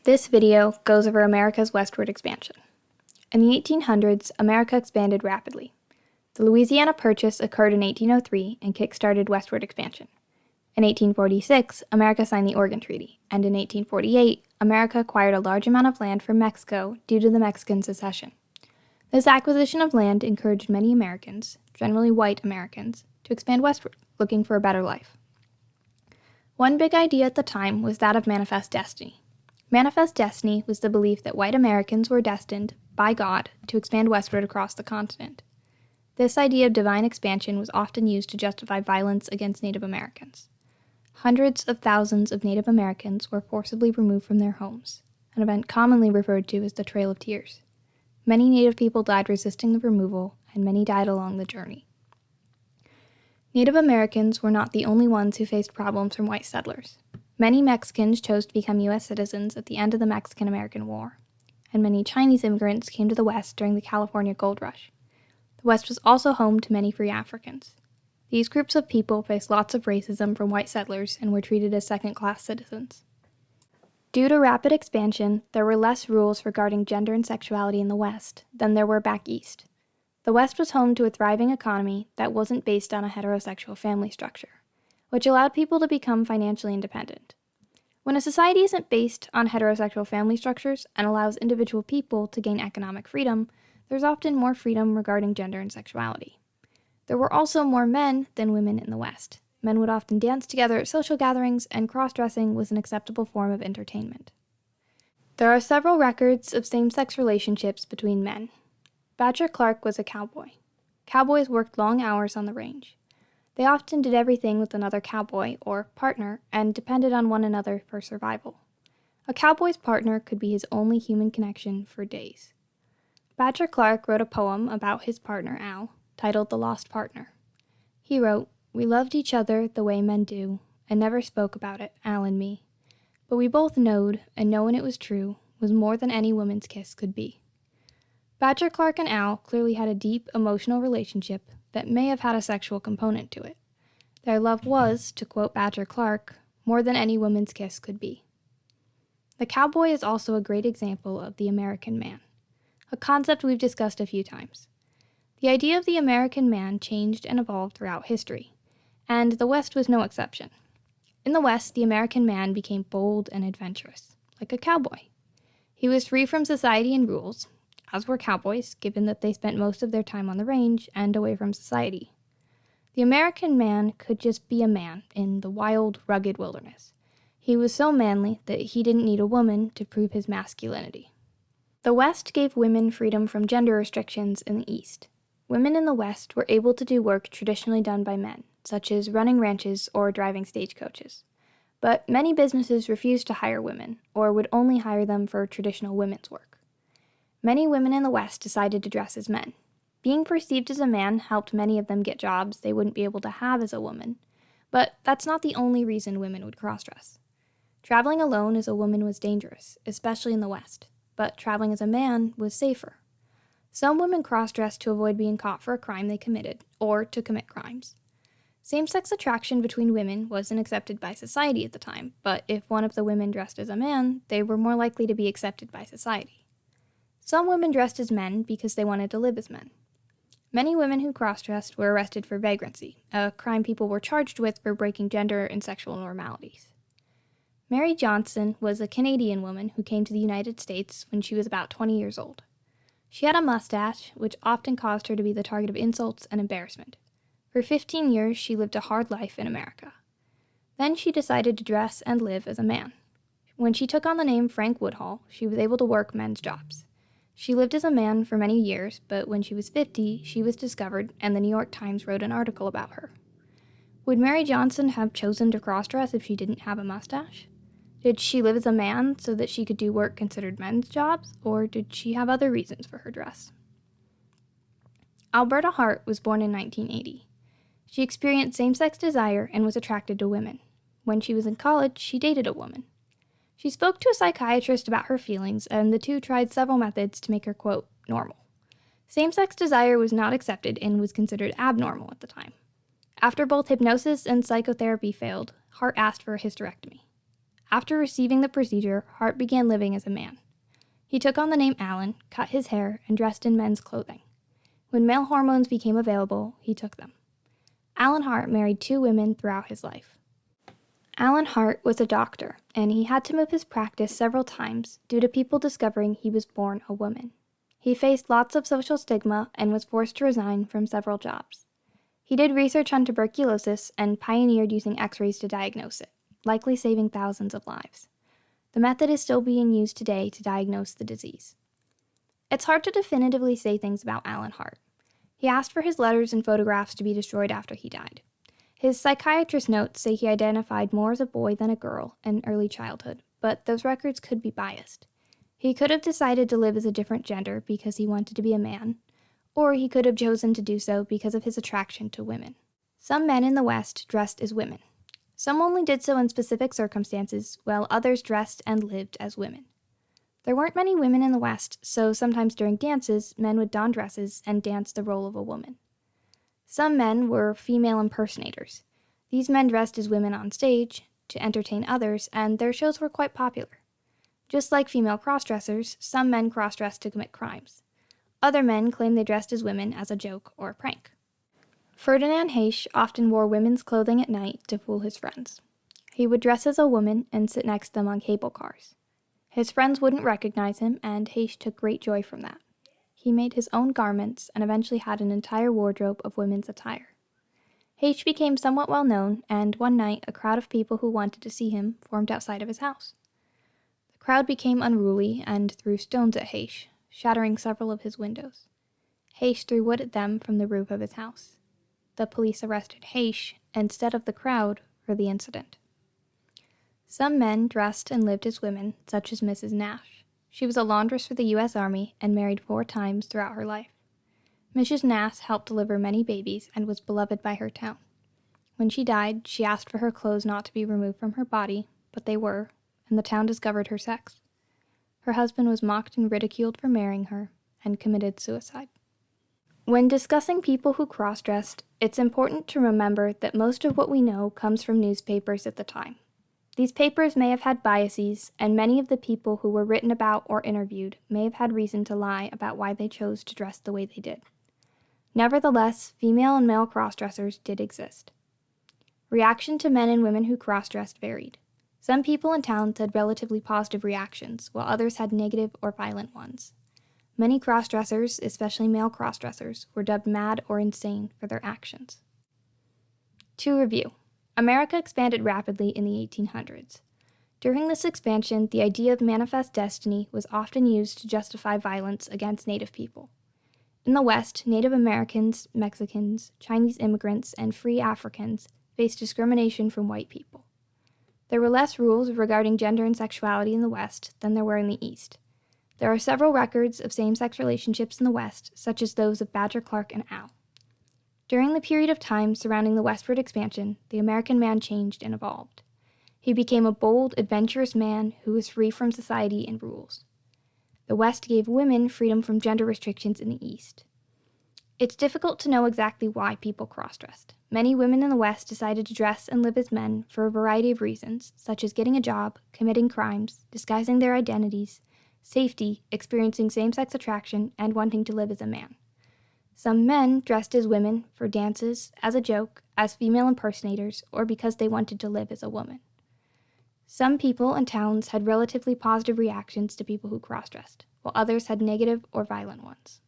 This video goes over America's westward expansion. In the 1800s, America expanded rapidly. The Louisiana Purchase occurred in 1803 and kick-started westward expansion. In 1846, America signed the Oregon Treaty, and in 1848, America acquired a large amount of land from Mexico due to the Mexican secession. This acquisition of land encouraged many Americans, generally white Americans, to expand westward, looking for a better life. One big idea at the time was that of manifest destiny. Manifest destiny was the belief that white Americans were destined, by God, to expand westward across the continent. This idea of divine expansion was often used to justify violence against Native Americans. Hundreds of thousands of Native Americans were forcibly removed from their homes, an event commonly referred to as the Trail of Tears. Many Native people died resisting the removal, and many died along the journey. Native Americans were not the only ones who faced problems from white settlers. Many Mexicans chose to become U.S. citizens at the end of the Mexican-American War, and many Chinese immigrants came to the West during the California Gold Rush. The West was also home to many free Africans. These groups of people faced lots of racism from white settlers and were treated as second-class citizens. Due to rapid expansion, there were less rules regarding gender and sexuality in the West than there were back east. The West was home to a thriving economy that wasn't based on a heterosexual family structure, which allowed people to become financially independent. When a society isn't based on heterosexual family structures and allows individual people to gain economic freedom, there's often more freedom regarding gender and sexuality. There were also more men than women in the West. Men would often dance together at social gatherings, and cross-dressing was an acceptable form of entertainment. There are several records of same-sex relationships between men. Badger Clark was a cowboy. Cowboys worked long hours on the range. They often did everything with another cowboy, or partner, and depended on one another for survival. A cowboy's partner could be his only human connection for days. Badger Clark wrote a poem about his partner, Al, titled The Lost Partner. He wrote, "We loved each other the way men do, and never spoke about it, Al and me. But we both knowed, and knowin' it was true, was more than any woman's kiss could be." Badger Clark and Al clearly had a deep emotional relationship that may have had a sexual component to it. Their love was, to quote Badger Clark, more than any woman's kiss could be. The cowboy is also a great example of the American man, a concept we've discussed a few times. The idea of the American man changed and evolved throughout history, and the West was no exception. In the West, the American man became bold and adventurous, like a cowboy. He was free from society and rules, as were cowboys, given that they spent most of their time on the range and away from society. The American man could just be a man in the wild, rugged wilderness. He was so manly that he didn't need a woman to prove his masculinity. The West gave women freedom from gender restrictions in the East. Women in the West were able to do work traditionally done by men, such as running ranches or driving stagecoaches. But many businesses refused to hire women, or would only hire them for traditional women's work. Many women in the West decided to dress as men. Being perceived as a man helped many of them get jobs they wouldn't be able to have as a woman, but that's not the only reason women would cross-dress. Traveling alone as a woman was dangerous, especially in the West, but traveling as a man was safer. Some women cross-dressed to avoid being caught for a crime they committed, or to commit crimes. Same-sex attraction between women wasn't accepted by society at the time, but if one of the women dressed as a man, they were more likely to be accepted by society. Some women dressed as men because they wanted to live as men. Many women who cross-dressed were arrested for vagrancy, a crime people were charged with for breaking gender and sexual normalities. Mary Johnson was a Canadian woman who came to the United States when she was about 20 years old. She had a mustache, which often caused her to be the target of insults and embarrassment. For 15 years, she lived a hard life in America. Then she decided to dress and live as a man. When she took on the name Frank Woodhull, she was able to work men's jobs. She lived as a man for many years, but when she was 50, she was discovered, and the New York Times wrote an article about her. Would Mary Johnson have chosen to cross-dress if she didn't have a mustache? Did she live as a man so that she could do work considered men's jobs, or did she have other reasons for her dress? Alberta Hart was born in 1980. She experienced same-sex desire and was attracted to women. When she was in college, she dated a woman. She spoke to a psychiatrist about her feelings, and the two tried several methods to make her, quote, normal. Same-sex desire was not accepted and was considered abnormal at the time. After both hypnosis and psychotherapy failed, Hart asked for a hysterectomy. After receiving the procedure, Hart began living as a man. He took on the name Alan, cut his hair, and dressed in men's clothing. When male hormones became available, he took them. Alan Hart married 2 women throughout his life. Alan Hart was a doctor, and he had to move his practice several times due to people discovering he was born a woman. He faced lots of social stigma and was forced to resign from several jobs. He did research on tuberculosis and pioneered using x-rays to diagnose it, likely saving thousands of lives. The method is still being used today to diagnose the disease. It's hard to definitively say things about Alan Hart. He asked for his letters and photographs to be destroyed after he died. His psychiatrist notes say he identified more as a boy than a girl in early childhood, but those records could be biased. He could have decided to live as a different gender because he wanted to be a man, or he could have chosen to do so because of his attraction to women. Some men in the West dressed as women. Some only did so in specific circumstances, while others dressed and lived as women. There weren't many women in the West, so sometimes during dances, men would don dresses and dance the role of a woman. Some men were female impersonators. These men dressed as women on stage to entertain others, and their shows were quite popular. Just like female crossdressers, some men cross-dressed to commit crimes. Other men claimed they dressed as women as a joke or a prank. Ferdinand Haysch often wore women's clothing at night to fool his friends. He would dress as a woman and sit next to them on cable cars. His friends wouldn't recognize him, and Haysch took great joy from that. He made his own garments and eventually had an entire wardrobe of women's attire. Haysch became somewhat well known, and one night a crowd of people who wanted to see him formed outside of his house. The crowd became unruly and threw stones at Haysch, shattering several of his windows. Haysch threw wood at them from the roof of his house. The police arrested Haysch instead of the crowd for the incident. Some men dressed and lived as women, such as Mrs. Nash. She was a laundress for the U.S. Army and married 4 times throughout her life. Mrs. Nash helped deliver many babies and was beloved by her town. When she died, she asked for her clothes not to be removed from her body, but they were, and the town discovered her sex. Her husband was mocked and ridiculed for marrying her, and committed suicide. When discussing people who cross-dressed, it's important to remember that most of what we know comes from newspapers at the time. These papers may have had biases, and many of the people who were written about or interviewed may have had reason to lie about why they chose to dress the way they did. Nevertheless, female and male cross-dressers did exist. Reaction to men and women who cross-dressed varied. Some people in towns had relatively positive reactions, while others had negative or violent ones. Many cross-dressers, especially male cross-dressers, were dubbed mad or insane for their actions. To review, America expanded rapidly in the 1800s. During this expansion, the idea of manifest destiny was often used to justify violence against Native people. In the West, Native Americans, Mexicans, Chinese immigrants, and free Africans faced discrimination from white people. There were less rules regarding gender and sexuality in the West than there were in the East. There are several records of same-sex relationships in the West, such as those of Badger Clark and Al. During the period of time surrounding the westward expansion, the American man changed and evolved. He became a bold, adventurous man who was free from society and rules. The West gave women freedom from gender restrictions in the East. It's difficult to know exactly why people cross-dressed. Many women in the West decided to dress and live as men for a variety of reasons, such as getting a job, committing crimes, disguising their identities, safety, experiencing same-sex attraction, and wanting to live as a man. Some men dressed as women for dances, as a joke, as female impersonators, or because they wanted to live as a woman. Some people in towns had relatively positive reactions to people who cross-dressed, while others had negative or violent ones.